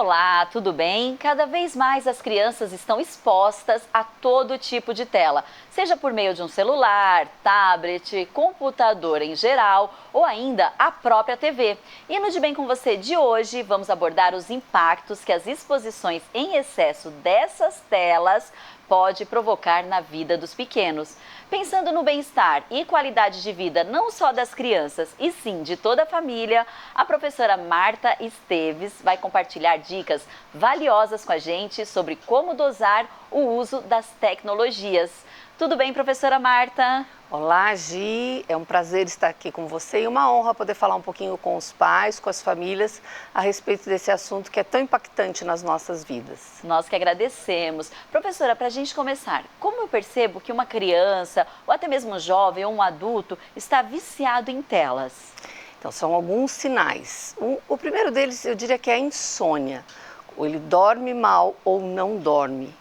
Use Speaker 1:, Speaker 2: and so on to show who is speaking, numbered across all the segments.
Speaker 1: Olá, tudo bem? Cada vez mais as crianças estão expostas a todo tipo de tela, seja por meio de um celular, tablet, computador em geral ou ainda a própria TV. E no De Bem com Você de hoje vamos abordar os impactos que as exposições em excesso dessas telas pode provocar na vida dos pequenos. Pensando no bem-estar e qualidade de vida não só das crianças, e sim de toda a família, a professora Marta Esteves vai compartilhar dicas valiosas com a gente sobre como dosar o uso das tecnologias. Tudo bem, professora Marta?
Speaker 2: Olá, Gi, é um prazer estar aqui com você e uma honra poder falar um pouquinho com os pais, com as famílias, a respeito desse assunto que é tão impactante nas nossas vidas.
Speaker 1: Nós que agradecemos. Professora, para a gente começar, como eu percebo que uma criança, ou até mesmo um jovem ou um adulto, está viciado em telas?
Speaker 2: Então, são alguns sinais. O primeiro deles, eu diria que é a insônia. Ou ele dorme mal ou não dorme.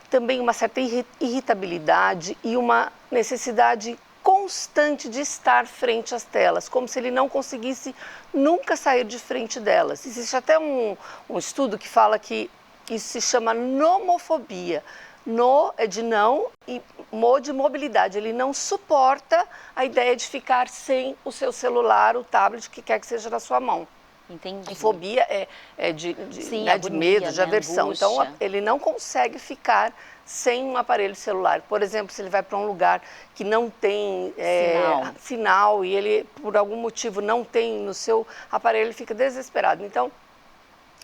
Speaker 2: Também uma certa irritabilidade e uma necessidade constante de estar frente às telas, como se ele não conseguisse nunca sair de frente delas. Existe até um estudo que fala que isso se chama nomofobia. No é de não e mo de mobilidade. Ele não suporta a ideia de ficar sem o seu celular, o tablet, o que quer que seja na sua mão.
Speaker 1: Entendi.
Speaker 2: E fobia
Speaker 1: Sim,
Speaker 2: de medo, de aversão.
Speaker 1: Angústia.
Speaker 2: Então, ele não consegue ficar sem um aparelho celular. Por exemplo, se ele vai para um lugar que não tem sinal e ele, por algum motivo, não tem no seu aparelho, ele fica desesperado. Então,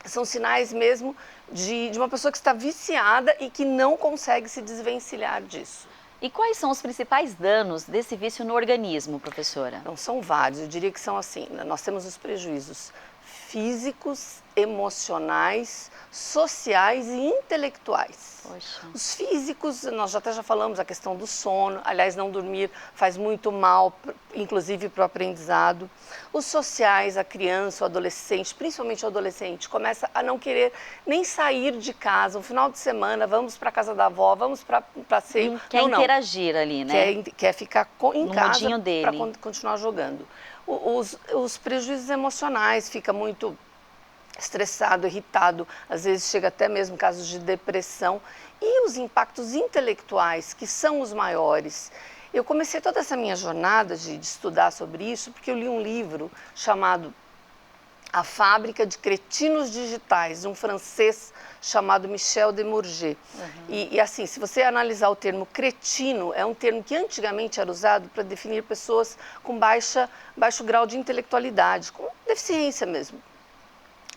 Speaker 2: são sinais mesmo de uma pessoa que está viciada e que não consegue se desvencilhar disso.
Speaker 1: E quais são os principais danos desse vício no organismo, professora?
Speaker 2: Não, são vários, eu diria que são assim, nós temos os prejuízos físicos, emocionais, sociais e intelectuais.
Speaker 1: Poxa.
Speaker 2: Os físicos, nós até já falamos, a questão do sono, aliás, não dormir faz muito mal, inclusive para o aprendizado. Os sociais, a criança, o adolescente, principalmente o adolescente, começa a não querer nem sair de casa, um final de semana, vamos para a casa da avó, vamos para passeio.
Speaker 1: Quer interagir ali, né?
Speaker 2: Quer ficar em
Speaker 1: no
Speaker 2: casa para continuar jogando. Os prejuízos emocionais, fica muito estressado, irritado, às vezes chega até mesmo casos de depressão. E os impactos intelectuais, que são os maiores. Eu comecei toda essa minha jornada de estudar sobre isso, porque eu li um livro chamado A Fábrica de Cretinos Digitais, de um francês chamado Michel Demurger. E assim, se você analisar o termo cretino, é um termo que antigamente era usado para definir pessoas com baixo grau de intelectualidade, com deficiência mesmo.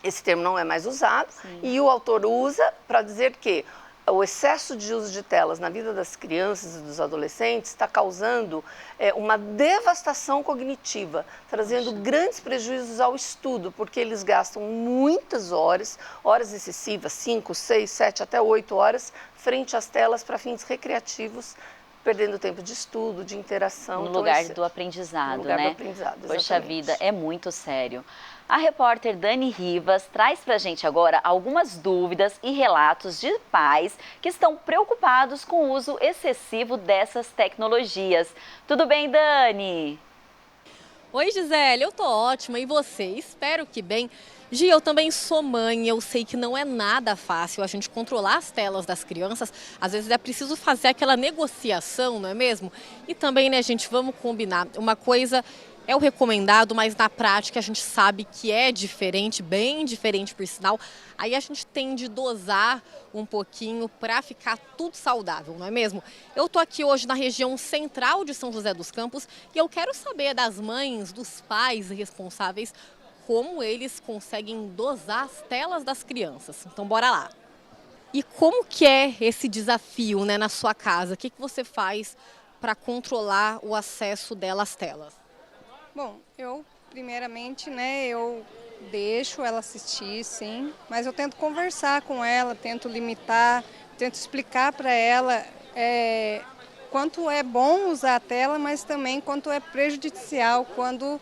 Speaker 2: Esse termo não é mais usado. Sim. E o autor usa para dizer que o excesso de uso de telas na vida das crianças e dos adolescentes está causando uma devastação cognitiva, trazendo grandes prejuízos ao estudo, porque eles gastam muitas horas excessivas, 5, 6, 7, até 8 horas, frente às telas para fins recreativos, perdendo tempo de estudo, de interação.
Speaker 1: No lugar do aprendizado,
Speaker 2: no lugar
Speaker 1: né?
Speaker 2: do aprendizado, exatamente.
Speaker 1: Poxa vida, é muito sério. A repórter Dani Rivas traz pra gente agora algumas dúvidas e relatos de pais que estão preocupados com o uso excessivo dessas tecnologias. Tudo bem, Dani?
Speaker 3: Oi, Gisele, eu tô ótima, e você? Espero que bem. Gi, eu também sou mãe, eu sei que não é nada fácil a gente controlar as telas das crianças, às vezes é preciso fazer aquela negociação, não é mesmo? E também, né, gente, vamos combinar, uma coisa é o recomendado, mas na prática a gente sabe que é diferente, bem diferente por sinal, aí a gente tem de dosar um pouquinho para ficar tudo saudável, não é mesmo? Eu tô aqui hoje na região central de São José dos Campos e eu quero saber das mães, dos pais responsáveis, como eles conseguem dosar as telas das crianças. Então, bora lá. E como que é esse desafio, né, na sua casa? O que você faz para controlar o acesso dela às telas?
Speaker 4: Bom, eu, primeiramente, né, eu deixo ela assistir, sim, mas eu tento conversar com ela, tento limitar, tento explicar para ela quanto é bom usar a tela, mas também quanto é prejudicial quando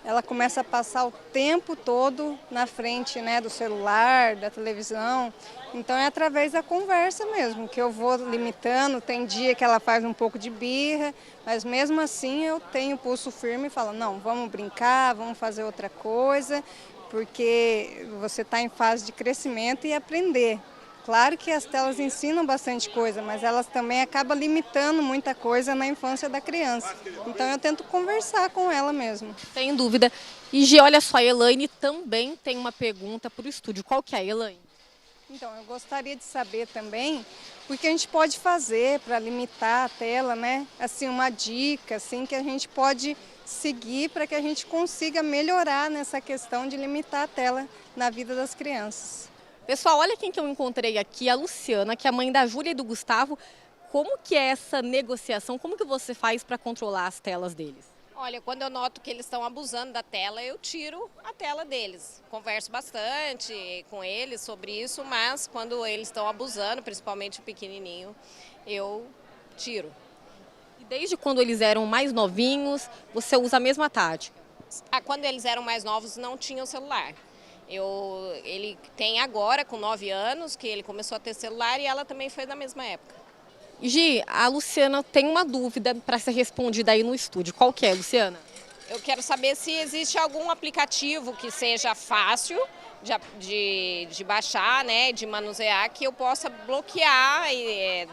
Speaker 4: ela começa a passar o tempo todo na frente, né, do celular, da televisão. Então é através da conversa mesmo, que eu vou limitando. Tem dia que ela faz um pouco de birra, mas mesmo assim eu tenho pulso firme e falo, não, vamos brincar, vamos fazer outra coisa, porque você está em fase de crescimento e aprender. Claro que as telas ensinam bastante coisa, mas elas também acabam limitando muita coisa na infância da criança. Então eu tento conversar com ela mesmo.
Speaker 3: Sem dúvida. E Gi, olha só, a Elaine também tem uma pergunta para o estúdio. Qual que é, Elaine?
Speaker 4: Então, eu gostaria de saber também o que a gente pode fazer para limitar a tela, né? Assim, uma dica assim, que a gente pode seguir para que a gente consiga melhorar nessa questão de limitar a tela na vida das crianças.
Speaker 3: Pessoal, olha quem que eu encontrei aqui, a Luciana, que é a mãe da Júlia e do Gustavo. Como que é essa negociação? Como que você faz para controlar as telas deles?
Speaker 5: Olha, quando eu noto que eles estão abusando da tela, eu tiro a tela deles. Converso bastante com eles sobre isso, mas quando eles estão abusando, principalmente o pequenininho, eu tiro.
Speaker 3: E desde quando eles eram mais novinhos, você usa a mesma tática?
Speaker 5: Quando eles eram mais novos, não tinham celular. Ele tem agora, com 9 anos, que ele começou a ter celular e ela também foi da mesma época.
Speaker 3: Gi, a Luciana tem uma dúvida para ser respondida aí no estúdio. Qual que é, Luciana?
Speaker 5: Eu quero saber se existe algum aplicativo que seja fácil de baixar, né, de manusear, que eu possa bloquear e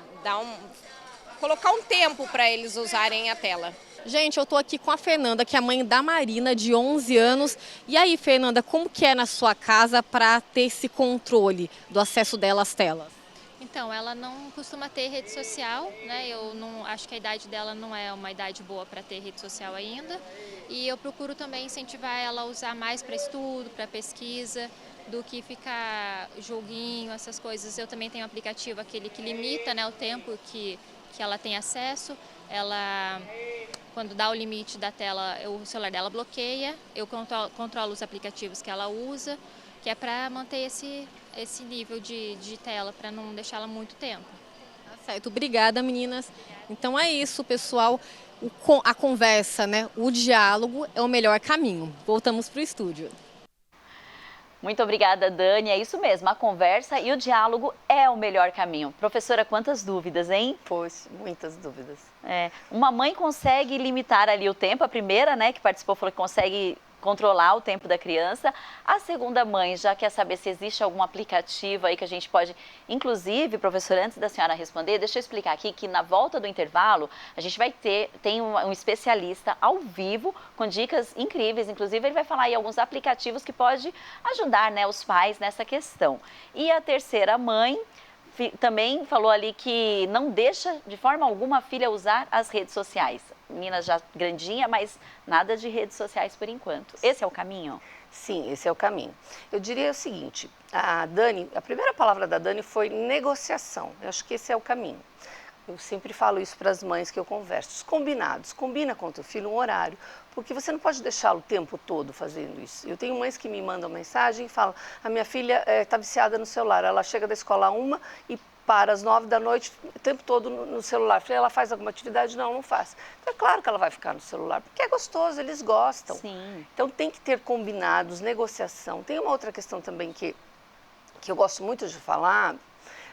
Speaker 5: colocar um tempo para eles usarem a tela.
Speaker 3: Gente, eu tô aqui com a Fernanda, que é a mãe da Marina, de 11 anos. E aí, Fernanda, como que é na sua casa para ter esse controle do acesso dela às telas?
Speaker 6: Então, ela não costuma ter rede social, né? Eu não acho que a idade dela não é uma idade boa para ter rede social ainda. E eu procuro também incentivar ela a usar mais para estudo, para pesquisa, do que ficar joguinho, essas coisas. Eu também tenho um aplicativo, aquele que limita, né, o tempo que ela tem acesso. Ela, quando dá o limite da tela, o celular dela bloqueia. Eu controlo os aplicativos que ela usa, que é para manter esse nível de tela, para não deixá-la muito tempo.
Speaker 3: Tá certo, obrigada, meninas. Então é isso, pessoal. A conversa, né? O diálogo é o melhor caminho. Voltamos para o estúdio.
Speaker 1: Muito obrigada, Dani. É isso mesmo, a conversa e o diálogo é o melhor caminho. Professora, quantas dúvidas, hein?
Speaker 2: Pois, muitas dúvidas.
Speaker 1: Uma mãe consegue limitar ali o tempo, a primeira, né, que participou, falou que consegue controlar o tempo da criança. A segunda mãe já quer saber se existe algum aplicativo aí que a gente pode, inclusive, professora, antes da senhora responder, deixa eu explicar aqui que na volta do intervalo a gente tem um especialista ao vivo com dicas incríveis, inclusive ele vai falar aí alguns aplicativos que pode ajudar, né, os pais nessa questão. E a terceira mãe também falou ali que não deixa de forma alguma a filha usar as redes sociais. Menina já grandinha, mas nada de redes sociais por enquanto. Esse é o caminho?
Speaker 2: Sim, esse é o caminho. Eu diria o seguinte, a primeira palavra da Dani foi negociação. Eu acho que esse é o caminho. Eu sempre falo isso para as mães que eu converso. Os combinados, combina com o teu filho um horário, porque você não pode deixá-lo o tempo todo fazendo isso. Eu tenho mães que me mandam mensagem e falam, a minha filha está viciada no celular, ela chega da escola 1 e para às 9 da noite, o tempo todo no celular. Eu falei, ela faz alguma atividade? Não, não faz. Então é claro que ela vai ficar no celular, porque é gostoso, eles gostam.
Speaker 1: Sim.
Speaker 2: Então tem que ter combinados, negociação. Tem uma outra questão também que eu gosto muito de falar,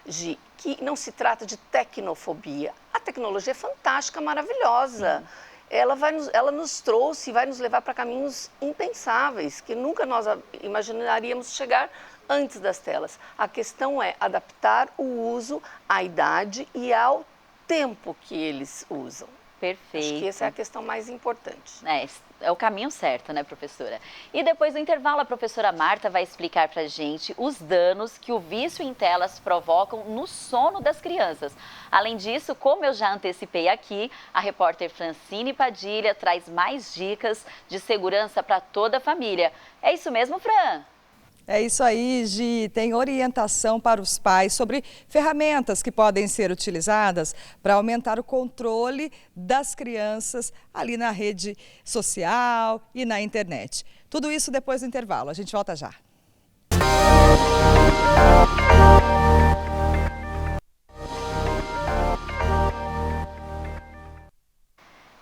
Speaker 2: Gi, que não se trata de tecnofobia. A tecnologia é fantástica, maravilhosa. Ela nos trouxe e vai nos levar para caminhos impensáveis, que nunca nós imaginaríamos chegar antes das telas. A questão é adaptar o uso à idade e ao tempo que eles usam.
Speaker 1: Perfeito.
Speaker 2: Acho que essa é a questão mais importante.
Speaker 1: É o caminho certo, né, professora? E depois do intervalo, a professora Marta vai explicar pra gente os danos que o vício em telas provocam no sono das crianças. Além disso, como eu já antecipei aqui, a repórter Francine Padilha traz mais dicas de segurança para toda a família. É isso mesmo, Fran?
Speaker 7: É isso aí, Gi. Tem orientação para os pais sobre ferramentas que podem ser utilizadas para aumentar o controle das crianças ali na rede social e na internet. Tudo isso depois do intervalo. A gente volta já.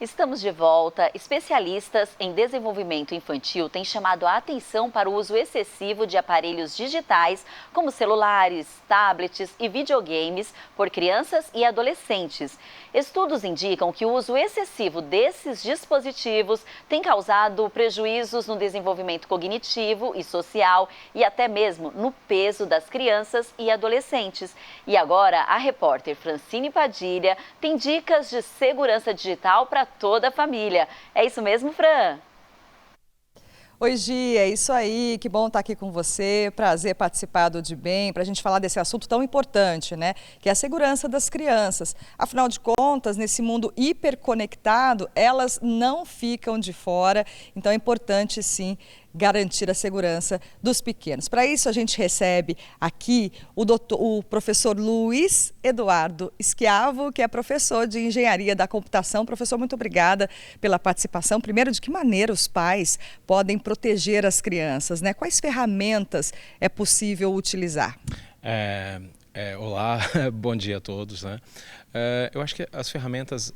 Speaker 1: Estamos de volta. Especialistas em desenvolvimento infantil têm chamado a atenção para o uso excessivo de aparelhos digitais, como celulares, tablets e videogames, por crianças e adolescentes. Estudos indicam que o uso excessivo desses dispositivos tem causado prejuízos no desenvolvimento cognitivo e social e até mesmo no peso das crianças e adolescentes. E agora, a repórter Francine Padilha tem dicas de segurança digital para toda a família. É isso mesmo, Fran?
Speaker 7: Oi, Gi, é isso aí, que bom estar aqui com você, prazer participar do De Bem, para a gente falar desse assunto tão importante, né? Que é a segurança das crianças. Afinal de contas, nesse mundo hiperconectado, elas não ficam de fora, então é importante sim garantir a segurança dos pequenos. Para isso, a gente recebe aqui o professor Luiz Eduardo Schiavo, que é professor de Engenharia da Computação. Professor, muito obrigada pela participação. Primeiro, de que maneira os pais podem proteger as crianças, né? Quais ferramentas é possível utilizar?
Speaker 8: Olá, bom dia a todos, né? Eu acho que as ferramentas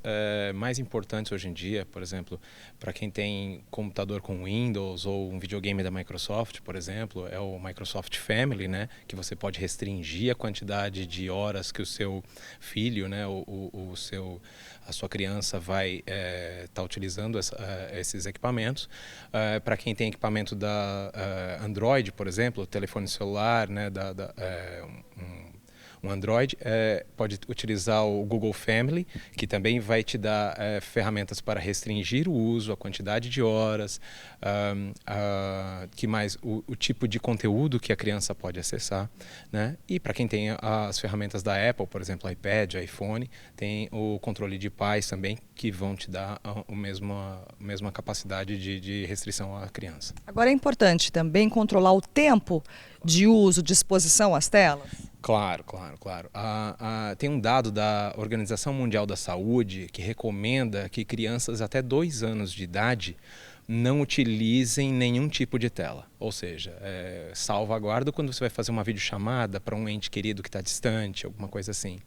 Speaker 8: mais importantes hoje em dia, por exemplo, para quem tem computador com Windows ou um videogame da Microsoft, por exemplo, é o Microsoft Family, né? Que você pode restringir a quantidade de horas que o seu filho, né? A sua criança vai estar utilizando esses equipamentos. Para quem tem equipamento da Android, por exemplo, telefone celular, né? Um Android pode utilizar o Google Family, que também vai te dar ferramentas para restringir o uso, a quantidade de horas, que mais o tipo de conteúdo que a criança pode acessar, né? E para quem tem as ferramentas da Apple, por exemplo, iPad, iPhone, tem o controle de pais também, que vão te dar a mesma capacidade de restrição à criança.
Speaker 7: Agora é importante também controlar o tempo de uso, de exposição às telas?
Speaker 8: Claro. Tem um dado da Organização Mundial da Saúde que recomenda que crianças até 2 anos de idade não utilizem nenhum tipo de tela. Ou seja, salvaguarda quando você vai fazer uma videochamada para um ente querido que está distante, alguma coisa assim.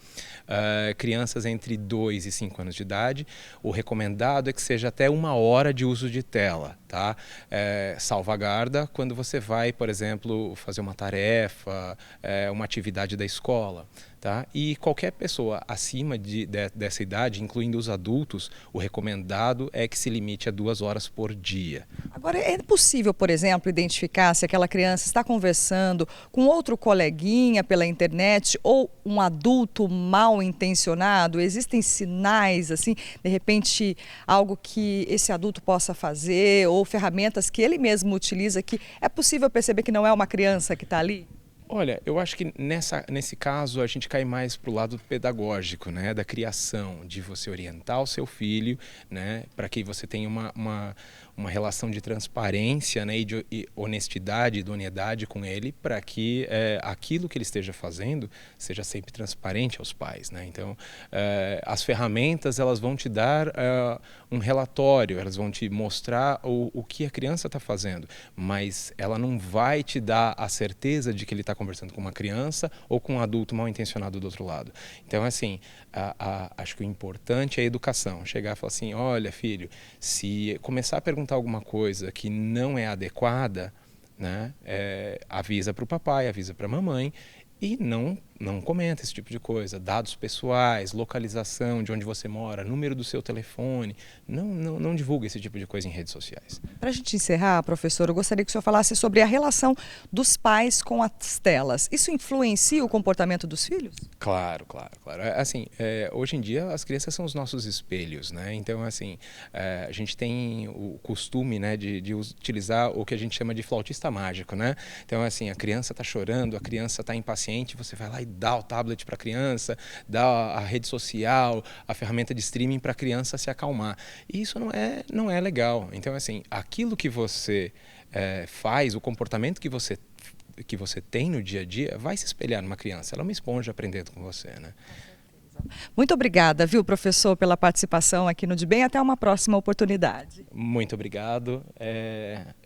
Speaker 8: Crianças entre 2 e 5 anos de idade, o recomendado é que seja até 1 hora de uso de tela, tá? Salvaguarda quando você vai, por exemplo, fazer uma tarefa, uma atividade da escola. Tá? E qualquer pessoa acima dessa idade, incluindo os adultos, o recomendado é que se limite a 2 horas por dia.
Speaker 7: Agora, é possível, por exemplo, identificar se aquela criança está conversando com outro coleguinha pela internet ou um adulto mal intencionado? Existem sinais, assim, de repente, algo que esse adulto possa fazer ou ferramentas que ele mesmo utiliza que é possível perceber que não é uma criança que está ali?
Speaker 8: Olha, eu acho que nesse caso a gente cai mais para o lado pedagógico, né, da criação, de você orientar o seu filho, né, para que você tenha uma relação de transparência, né, e honestidade, idoneidade com ele, para que aquilo que ele esteja fazendo seja sempre transparente aos pais, né? Então, as ferramentas elas vão te dar um relatório, elas vão te mostrar o que a criança está fazendo, mas ela não vai te dar a certeza de que ele está conversando com uma criança ou com um adulto mal intencionado do outro lado. Então, assim, acho que o importante é a educação. Chegar e falar assim, olha, filho, se começar a perguntar alguma coisa que não é adequada, né, avisa para o papai, avisa para a mamãe e não comenta esse tipo de coisa. Dados pessoais, localização de onde você mora, número do seu telefone, não divulga esse tipo de coisa em redes sociais.
Speaker 7: Para a gente encerrar, professor, eu gostaria que o senhor falasse sobre a relação dos pais com as telas. Isso influencia o comportamento dos filhos?
Speaker 8: Claro. Assim, hoje em dia as crianças são os nossos espelhos, né? Então, assim, a gente tem o costume, né, de utilizar o que a gente chama de flautista mágico, né? Então, assim, a criança está chorando, a criança está impaciente, você vai lá e dá o tablet para a criança, dá a rede social, a ferramenta de streaming para a criança se acalmar. E isso não é legal. Então, assim, aquilo que você faz, o comportamento que você tem no dia a dia, vai se espelhar numa criança. Ela é uma esponja aprendendo com você, né?
Speaker 7: Muito obrigada, viu, professor, pela participação aqui no De Bem. Até uma próxima oportunidade.
Speaker 8: Muito obrigado.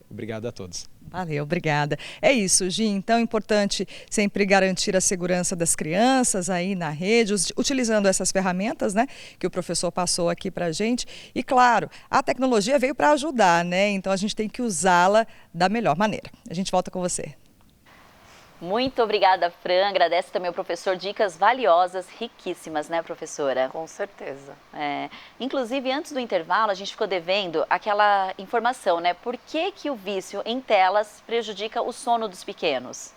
Speaker 8: Obrigado a todos.
Speaker 7: Valeu, obrigada. É isso, Gi. Então é importante sempre garantir a segurança das crianças aí na rede, utilizando essas ferramentas, né, que o professor passou aqui pra gente. E claro, a tecnologia veio para ajudar, né? Então a gente tem que usá-la da melhor maneira. A gente volta com você.
Speaker 1: Muito obrigada, Fran. Agradece também ao professor, dicas valiosas, riquíssimas, né, professora?
Speaker 2: Com certeza.
Speaker 1: Inclusive, antes do intervalo, a gente ficou devendo aquela informação, né? Por que o vício em telas prejudica o sono dos pequenos?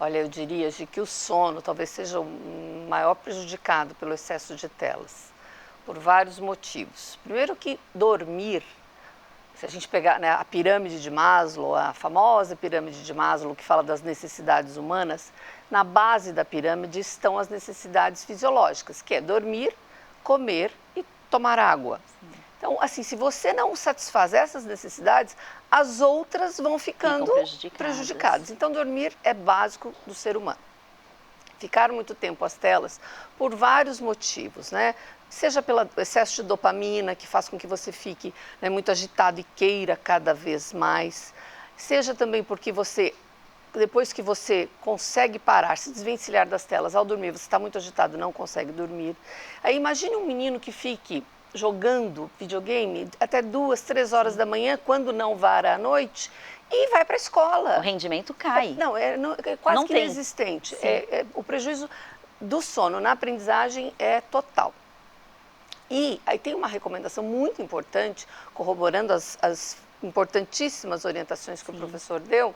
Speaker 2: Olha, eu diria, Gi, que o sono talvez seja o maior prejudicado pelo excesso de telas, por vários motivos. Primeiro que dormir, se a gente pegar, né, a pirâmide de Maslow, a famosa pirâmide de Maslow que fala das necessidades humanas, na base da pirâmide estão as necessidades fisiológicas, que é dormir, comer e tomar água. Então, assim, se você não satisfaz essas necessidades, as outras vão ficando prejudicadas. Então, dormir é básico do ser humano. Ficar muito tempo às telas por vários motivos, né? Seja pelo excesso de dopamina, que faz com que você fique, né, muito agitado e queira cada vez mais. Seja também porque você, depois que você consegue parar, se desvencilhar das telas ao dormir, você está muito agitado e não consegue dormir. Aí imagine um menino que fique jogando videogame até 2, 3 horas da manhã, quando não vara à noite, e vai para a escola.
Speaker 1: O rendimento cai.
Speaker 2: É quase que inexistente. O prejuízo do sono na aprendizagem é total. E aí tem uma recomendação muito importante, corroborando as importantíssimas orientações que o professor deu,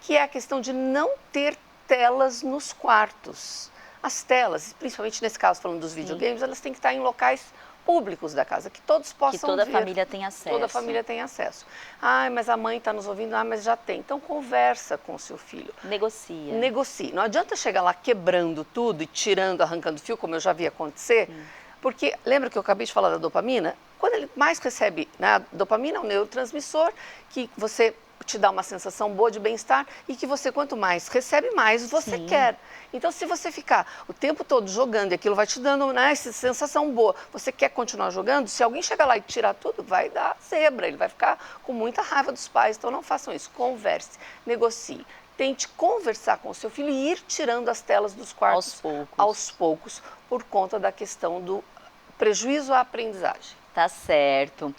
Speaker 2: que é a questão de não ter telas nos quartos. As telas, principalmente nesse caso falando dos videogames, elas têm que estar em locais públicos da casa, que todos possam ver.
Speaker 1: Que toda a família tem acesso.
Speaker 2: Toda a família tem acesso. Ah, mas a mãe está nos ouvindo, mas já tem. Então conversa com o seu filho.
Speaker 1: Negocia.
Speaker 2: Negocie. Não adianta chegar lá quebrando tudo e tirando, arrancando fio, como eu já vi acontecer, porque lembra que eu acabei de falar da dopamina? Quando ele mais recebe, né, a dopamina é um neurotransmissor que você te dá uma sensação boa de bem-estar e que você, quanto mais recebe, mais você quer. Então, se você ficar o tempo todo jogando e aquilo vai te dando, né, essa sensação boa, você quer continuar jogando, se alguém chegar lá e tirar tudo, vai dar zebra, ele vai ficar com muita raiva dos pais. Então, não façam isso. Converse, negocie. Tente conversar com o seu filho e ir tirando as telas dos quartos aos poucos por conta da questão do prejuízo à aprendizagem.
Speaker 1: Tá certo.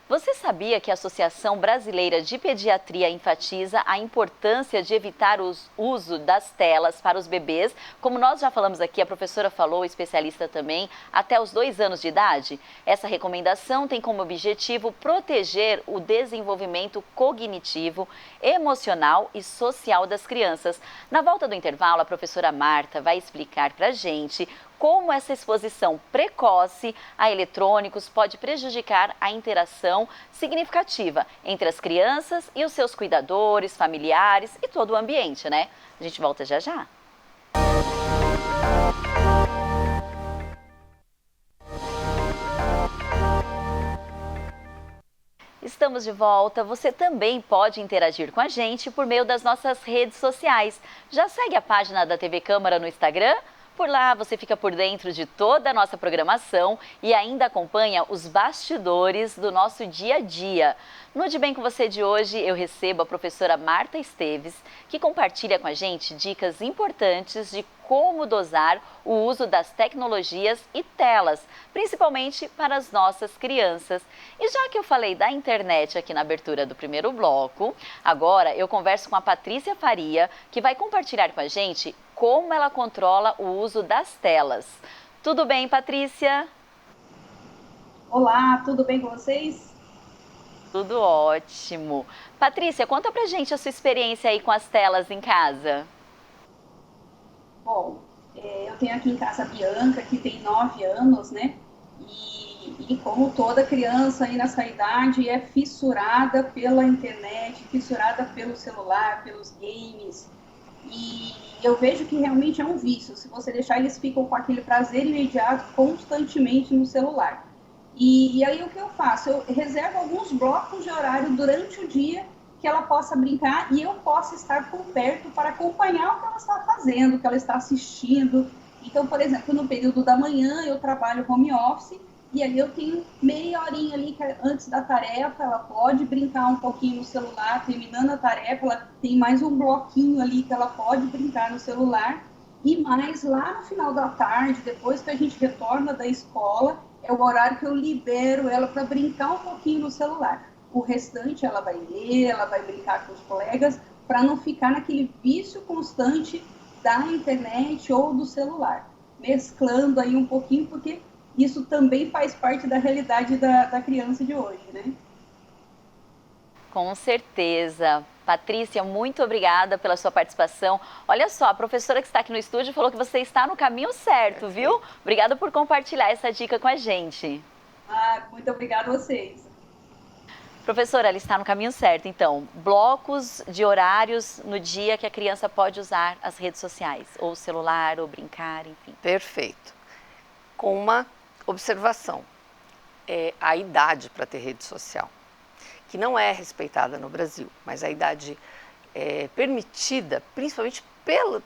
Speaker 1: Você sabia que a Associação Brasileira de Pediatria enfatiza a importância de evitar o uso das telas para os bebês, como nós já falamos aqui, a professora falou, especialista também, até os 2 anos de idade? Essa recomendação tem como objetivo proteger o desenvolvimento cognitivo, emocional e social das crianças. Na volta do intervalo, a professora Marta vai explicar para a gente como essa exposição precoce a eletrônicos pode prejudicar a interação significativa entre as crianças e os seus cuidadores, familiares e todo o ambiente, né? A gente volta já já. Estamos de volta. Você também pode interagir com a gente por meio das nossas redes sociais. Já segue a página da TV Câmara no Instagram? Por lá você fica por dentro de toda a nossa programação e ainda acompanha os bastidores do nosso dia a dia. No De Bem com Você de hoje eu recebo a professora Marta Esteves, que compartilha com a gente dicas importantes de como dosar o uso das tecnologias e telas, principalmente para as nossas crianças. E já que eu falei da internet aqui na abertura do primeiro bloco, agora eu converso com a Patrícia Faria, que vai compartilhar com a gente como ela controla o uso das telas. Tudo bem, Patrícia?
Speaker 9: Olá, tudo bem com vocês?
Speaker 1: Tudo ótimo. Patrícia, conta pra gente a sua experiência aí com as telas em casa.
Speaker 9: Bom, eu tenho aqui em casa a Bianca, que tem 9 anos, né? E como toda criança aí nessa idade, é fissurada pela internet, fissurada pelo celular, pelos games. E eu vejo que realmente é um vício. Se você deixar, eles ficam com aquele prazer imediato constantemente no celular. E aí o que eu faço? Eu reservo alguns blocos de horário durante o dia que ela possa brincar e eu possa estar por perto para acompanhar o que ela está fazendo, o que ela está assistindo. Então, por exemplo, no período da manhã eu trabalho home office E aí eu tenho meia horinha ali que antes da tarefa, ela pode brincar um pouquinho no celular, terminando a tarefa, ela tem mais um bloquinho ali que ela pode brincar no celular. E mais lá no final da tarde, depois que a gente retorna da escola, é o horário que eu libero ela para brincar um pouquinho no celular. O restante ela vai ler, ela vai brincar com os colegas, para não ficar naquele vício constante da internet ou do celular. Mesclando aí um pouquinho, porque isso também faz parte da realidade da criança de hoje, né?
Speaker 1: Com certeza. Patrícia, muito obrigada pela sua participação. Olha só, a professora que está aqui no estúdio falou que você está no caminho certo, viu? Obrigada por compartilhar essa dica com a gente.
Speaker 9: Muito obrigada a vocês.
Speaker 1: Professora, ela está no caminho certo, então. Blocos de horários no dia que a criança pode usar as redes sociais, ou o celular, ou brincar, enfim.
Speaker 2: Perfeito. Com uma observação, a idade para ter rede social, que não é respeitada no Brasil, mas a idade permitida, principalmente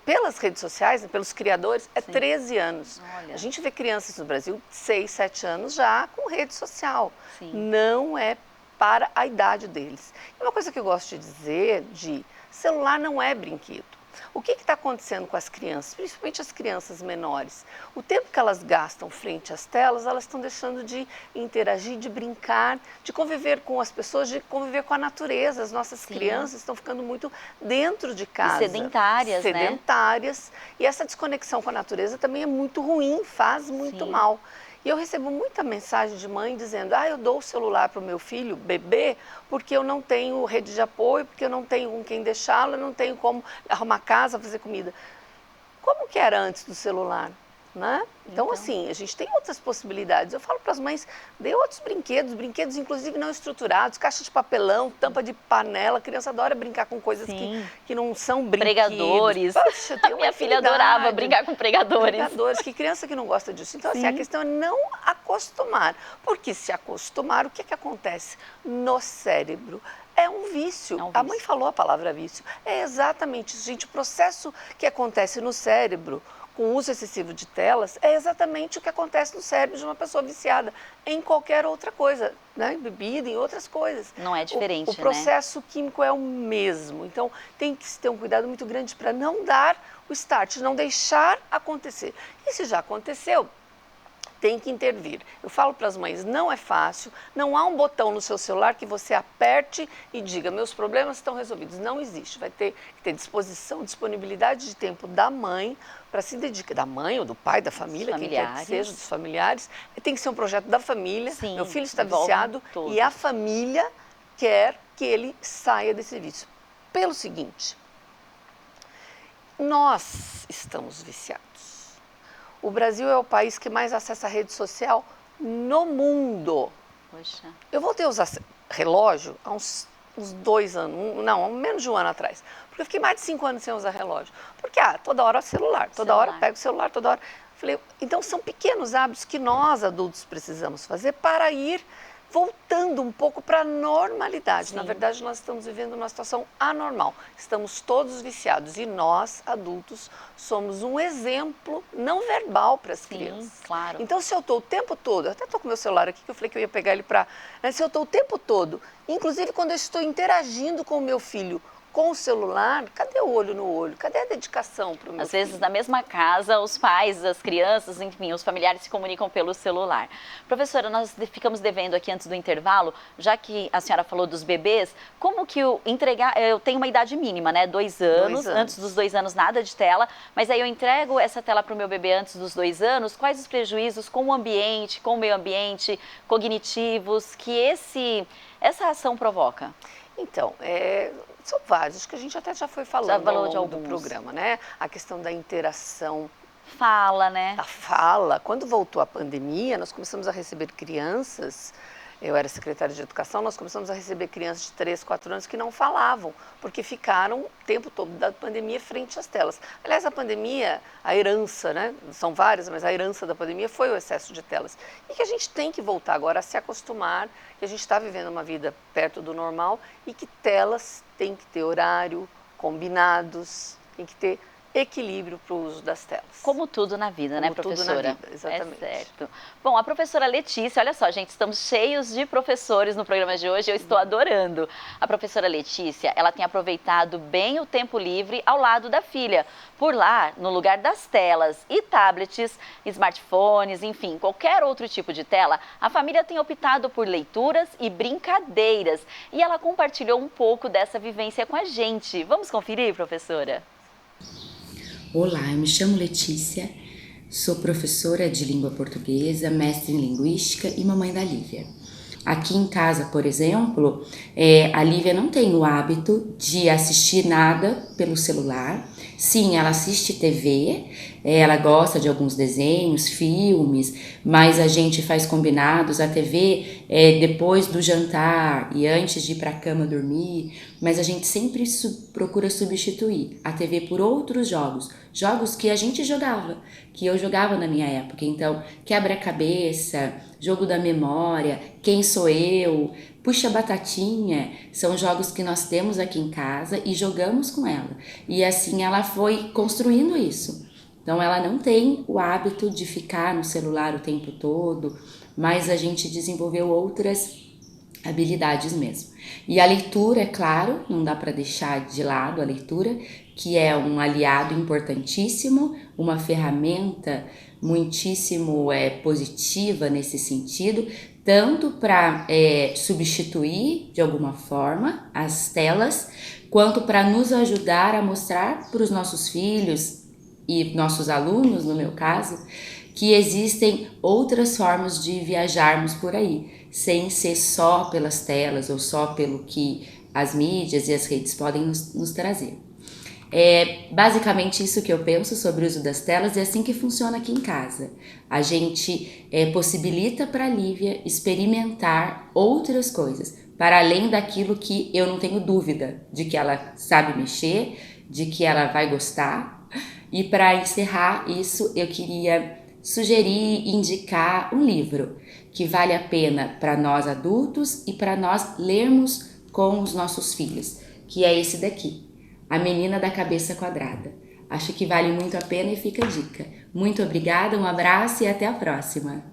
Speaker 2: pelas redes sociais, né, pelos criadores, é 13 anos.
Speaker 1: Olha.
Speaker 2: A gente vê crianças no Brasil de 6, 7 anos já com rede social.
Speaker 1: Sim.
Speaker 2: Não é para a idade deles. E uma coisa que eu gosto de dizer, celular não é brinquedo. O que está acontecendo com as crianças, principalmente as crianças menores? O tempo que elas gastam frente às telas, elas estão deixando de interagir, de brincar, de conviver com as pessoas, de conviver com a natureza. As nossas crianças estão ficando muito dentro de casa.
Speaker 1: E sedentárias, né?
Speaker 2: Sedentares. E essa desconexão com a natureza também é muito ruim, faz muito mal. E eu recebo muita mensagem de mãe dizendo, eu dou o celular para o meu filho, bebê, porque eu não tenho rede de apoio, porque eu não tenho com quem deixá-lo, eu não tenho como arrumar casa, fazer comida. Como que era antes do celular? Né? Então, assim, a gente tem outras possibilidades. Eu falo para as mães, dê outros brinquedos inclusive não estruturados, caixa de papelão, tampa de panela. A criança adora brincar com coisas que não são brinquedos.
Speaker 1: Pregadores.
Speaker 2: Poxa, eu tenho
Speaker 1: minha filha adorava brincar com pregadores.
Speaker 2: Que criança que não gosta disso. Então, assim, a questão é não acostumar. Porque se acostumar, o que acontece? No cérebro é um vício. A mãe falou a palavra vício. É exatamente isso, gente. O processo que acontece no cérebro com o uso excessivo de telas, é exatamente o que acontece no cérebro de uma pessoa viciada em qualquer outra coisa, né? Em bebida, em outras coisas.
Speaker 1: Não é diferente,
Speaker 2: o processo químico é o mesmo. Então, tem que se ter um cuidado muito grande para não dar o start, não deixar acontecer. E se já aconteceu, tem que intervir. Eu falo para as mães, não é fácil, não há um botão no seu celular que você aperte e diga, meus problemas estão resolvidos. Não existe, vai ter que ter disposição, disponibilidade de tempo da mãe para se dedicar, da mãe ou do pai, da família, quem quer que seja, dos familiares. Tem que ser um projeto da família, meu filho está viciado e a família quer que ele saia desse vício. Pelo seguinte, nós estamos viciados. O Brasil é o país que mais acessa a rede social no mundo.
Speaker 1: Poxa. Eu
Speaker 2: voltei a usar relógio há uns 2 anos, não, menos de um ano atrás. Porque eu fiquei mais de 5 anos sem usar relógio. Porque toda hora celular, toda hora pego o celular, toda hora. Falei, então são pequenos hábitos que nós adultos precisamos fazer para ir voltando um pouco para a normalidade. Na verdade, nós estamos vivendo uma situação anormal. Estamos todos viciados e nós, adultos, somos um exemplo não verbal para as crianças.
Speaker 1: Claro.
Speaker 2: Então, se eu estou o tempo todo, eu até estou com o meu celular aqui, que eu falei que eu ia pegar ele para... se eu estou o tempo todo, inclusive quando eu estou interagindo com o meu filho, com o celular, cadê o olho no olho? Cadê a dedicação para o meu filho?
Speaker 1: Às vezes, na mesma casa, os pais, as crianças, enfim, os familiares se comunicam pelo celular. Professora, nós ficamos devendo aqui antes do intervalo, já que a senhora falou dos bebês, como que eu tenho uma idade mínima, né? 2 anos, antes dos 2 anos nada de tela, mas aí eu entrego essa tela para o meu bebê antes dos 2 anos, quais os prejuízos com o ambiente, com o meio ambiente, cognitivos, que essa ação provoca?
Speaker 2: Então, são vários, que a gente até já foi falando ao longo do programa, né? A questão da interação.
Speaker 1: Fala, né?
Speaker 2: A fala. Quando voltou a pandemia, nós começamos a receber crianças, eu era secretária de educação, nós começamos a receber crianças de 3, 4 anos que não falavam, porque ficaram o tempo todo da pandemia frente às telas. Aliás, a pandemia, a herança, né? São várias, mas a herança da pandemia foi o excesso de telas. E que a gente tem que voltar agora a se acostumar, que a gente está vivendo uma vida perto do normal e que telas tem que ter horário, combinados, tem que ter equilíbrio para o uso das telas.
Speaker 1: Como tudo na vida, né, professora?
Speaker 2: Tudo na vida, exatamente.
Speaker 1: É certo. Bom, a professora Letícia, olha só, gente, estamos cheios de professores no programa de hoje, eu estou adorando. A professora Letícia, ela tem aproveitado bem o tempo livre ao lado da filha. Por lá, no lugar das telas e tablets, smartphones, enfim, qualquer outro tipo de tela, a família tem optado por leituras e brincadeiras. E ela compartilhou um pouco dessa vivência com a gente. Vamos conferir, professora?
Speaker 10: Olá, eu me chamo Letícia, sou professora de língua portuguesa, mestre em linguística e mamãe da Lívia. Aqui em casa, por exemplo, a Lívia não tem o hábito de assistir nada pelo celular. Sim, ela assiste TV, ela gosta de alguns desenhos, filmes, mas a gente faz combinados, a TV depois do jantar e antes de ir para a cama dormir, mas a gente sempre procura substituir a TV por outros jogos que a gente jogava, que eu jogava na minha época. Então, quebra-cabeça, jogo da memória, quem sou eu, puxa batatinha, são jogos que nós temos aqui em casa e jogamos com ela. E assim ela foi construindo isso. Então ela não tem o hábito de ficar no celular o tempo todo, mas a gente desenvolveu outras habilidades mesmo. E a leitura, é claro, não dá para deixar de lado a leitura, que é um aliado importantíssimo, uma ferramenta muitíssimo positiva nesse sentido, tanto para substituir de alguma forma as telas, quanto para nos ajudar a mostrar para os nossos filhos e nossos alunos, no meu caso, que existem outras formas de viajarmos por aí, sem ser só pelas telas ou só pelo que as mídias e as redes podem nos trazer. É basicamente isso que eu penso sobre o uso das telas e é assim que funciona aqui em casa. A gente possibilita para a Lívia experimentar outras coisas, para além daquilo que eu não tenho dúvida de que ela sabe mexer, de que ela vai gostar. E para encerrar isso, eu queria sugerir, indicar um livro que vale a pena para nós adultos e para nós lermos com os nossos filhos, que é esse daqui. A Menina da Cabeça Quadrada. Acho que vale muito a pena e fica a dica. Muito obrigada, um abraço e até a próxima.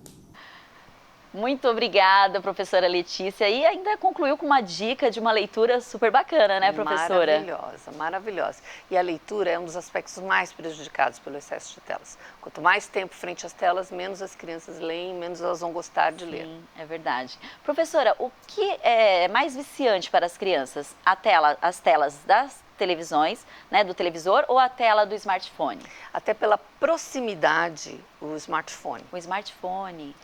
Speaker 1: Muito obrigada, professora Letícia. E ainda concluiu com uma dica de uma leitura super bacana, né, professora?
Speaker 2: Maravilhosa, maravilhosa. E a leitura é um dos aspectos mais prejudicados pelo excesso de telas. Quanto mais tempo frente às telas, menos as crianças leem, menos elas vão gostar de ler.
Speaker 1: Sim, é verdade. Professora, o que é mais viciante para as crianças? As telas das televisões, né, do televisor ou a tela do smartphone?
Speaker 2: Até pela proximidade, o smartphone.
Speaker 1: O smartphone.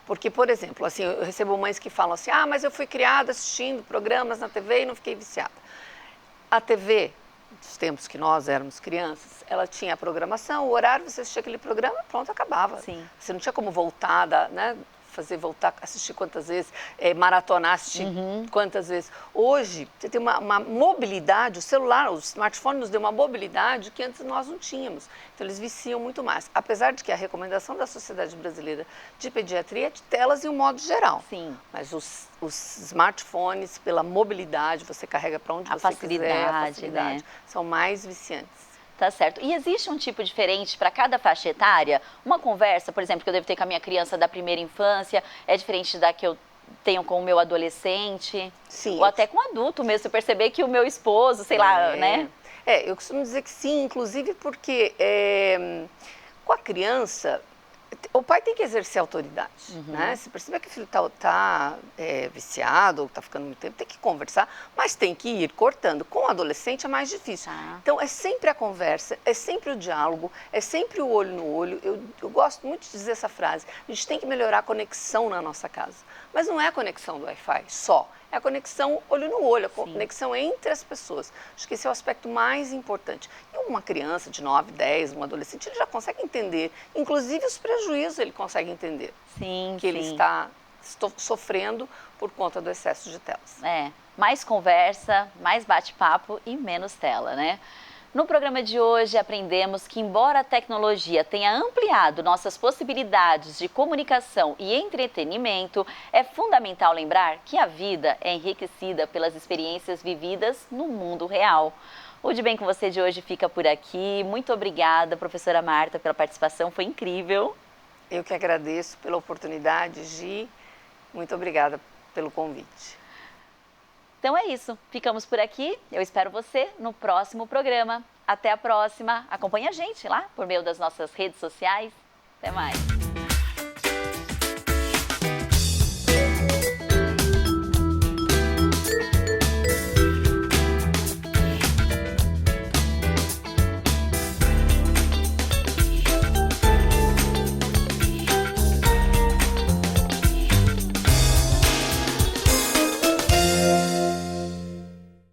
Speaker 2: Porque, por exemplo, assim, eu recebo mães que falam assim, mas eu fui criada assistindo programas na TV e não fiquei viciada. A TV, dos tempos que nós éramos crianças, ela tinha a programação, o horário, você assistia aquele programa, pronto, acabava.
Speaker 1: Sim.
Speaker 2: Você não tinha como voltar, né? Voltar, assistir quantas vezes, maratonar, assistir quantas vezes. Hoje, você tem uma mobilidade, o celular, o smartphone nos deu uma mobilidade que antes nós não tínhamos. Então, eles viciam muito mais. Apesar de que a recomendação da Sociedade Brasileira de Pediatria é de telas em um modo geral.
Speaker 1: Sim.
Speaker 2: Mas os smartphones, pela mobilidade, você carrega para onde você quiser, a facilidade, né? São mais viciantes.
Speaker 1: Tá certo. E existe um tipo diferente para cada faixa etária? Uma conversa, por exemplo, que eu devo ter com a minha criança da primeira infância, é diferente da que eu tenho com o meu adolescente?
Speaker 2: Sim.
Speaker 1: Ou até com o adulto mesmo, se eu perceber que o meu esposo, sei lá, né?
Speaker 2: Eu costumo dizer que sim, inclusive porque com a criança, o pai tem que exercer autoridade, né? Se perceber que o filho está viciado ou está ficando muito tempo, tem que conversar, mas tem que ir cortando. Com o adolescente é mais difícil. Então, é sempre a conversa, é sempre o diálogo, é sempre o olho no olho. Eu gosto muito de dizer essa frase. A gente tem que melhorar a conexão na nossa casa. Mas não é a conexão do Wi-Fi só. É a conexão olho no olho, a conexão entre as pessoas. Acho que esse é o aspecto mais importante. E uma criança de 9, 10, um adolescente, ele já consegue entender, inclusive os prejuízos ele consegue entender.
Speaker 1: Sim,
Speaker 2: que ele está sofrendo por conta do excesso de telas.
Speaker 1: Mais conversa, mais bate-papo e menos tela, né? No programa de hoje aprendemos que, embora a tecnologia tenha ampliado nossas possibilidades de comunicação e entretenimento, é fundamental lembrar que a vida é enriquecida pelas experiências vividas no mundo real. O De Bem com Você de hoje fica por aqui. Muito obrigada, professora Marta, pela participação, foi incrível.
Speaker 2: Eu que agradeço pela oportunidade, Gi. Muito obrigada pelo convite.
Speaker 1: Então é isso, ficamos por aqui. Eu espero você no próximo programa. Até a próxima. Acompanhe a gente lá por meio das nossas redes sociais. Até mais.